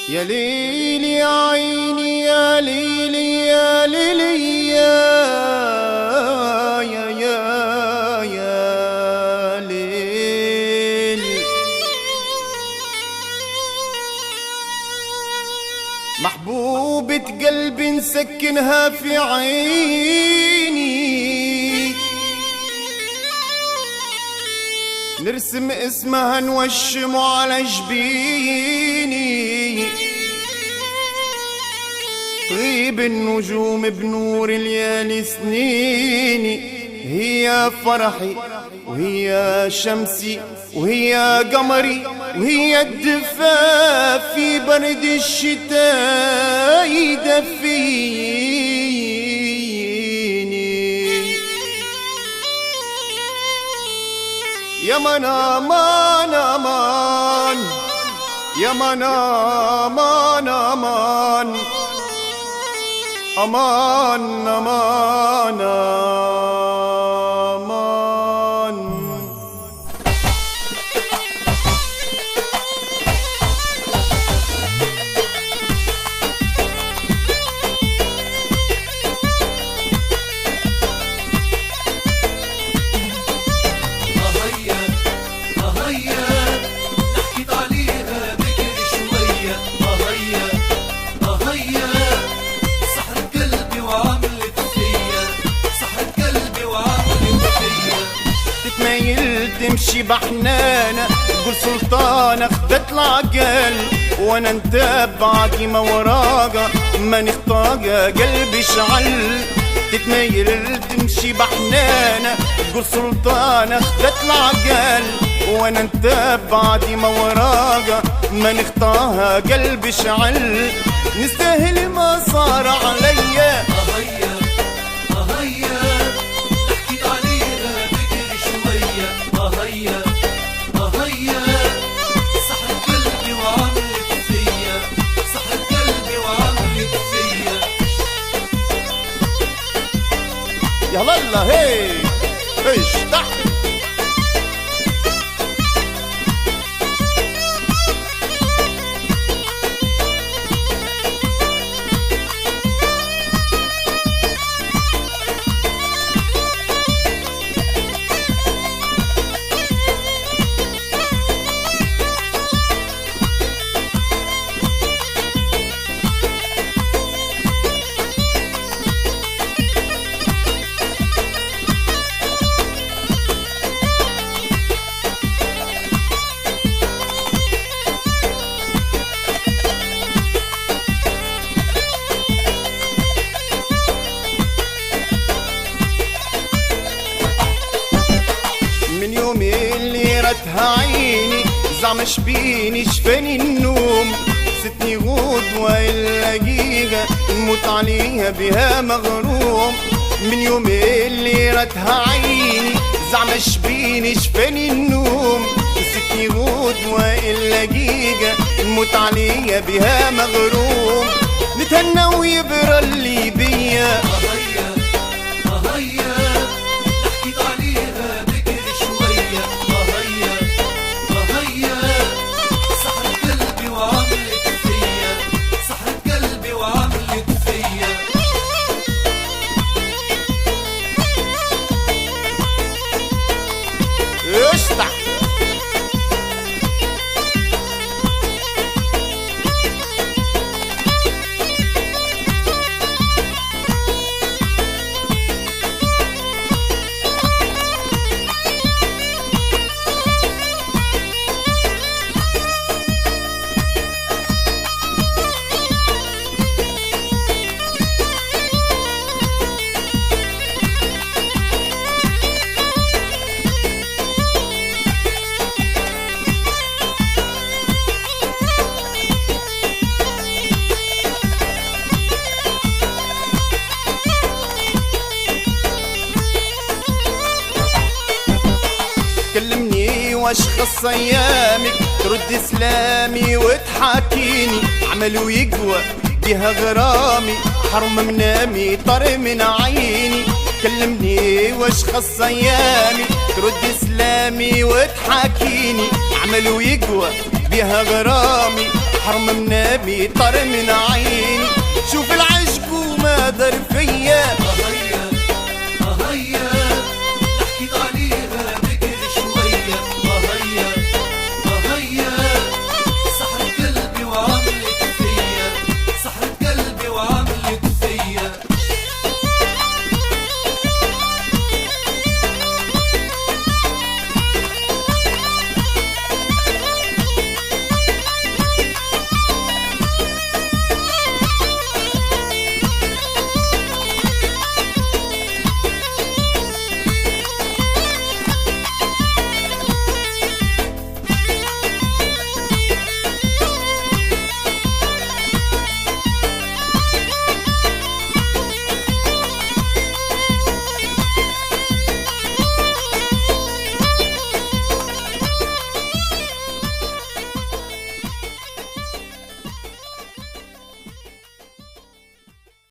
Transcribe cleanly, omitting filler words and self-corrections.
يا ليلي يا عيني يا ليلي يا ليلي يا ليلي محبوبة قلبي نسكنها في عيني، نرسم اسمها نوشم على جبيني، طيب النجوم بنور الليالي سنيني، هي فرحي وهي شمسي وهي قمري وهي الدفا في برد الشتاء يدفيني. يا من امان امان يا من امان امان امان امان امان. تمشي بحنانة تقول سلطانة اخدت العقل، وانا نتبعكي ما وراقة ما نخطاقة قلبي شعل. تتميل تمشي بحنانة تقول سلطانة اخدت العقل، وانا نتبعكي ما وراقة ما نخطاها قلبي شعل. نستاهل ما صار عليا يلا الله هي اشتح. اللي رتها عيني زعم شبيني شفاني النوم، ستني غدوة اللاقيها نموت عليها بها مغروم. من يوم اللي رتها عيني زعم شبيني شفاني النوم، ستني غدوة اللاقيها نموت عليها بها مغروم. نتهنى ويبرى اللي بيا اشتح. كلمني واش خص ايامك ترد سلامي وتحاكيني، عملوا يقوى بها غرامي حرم منامي طر من عيني. كلمني واش خص ايامي ترد سلامي وتحاكيني، عملوا يقوى فيها غرامي حرم منامي طر من عيني شوف العشق وما دار فيا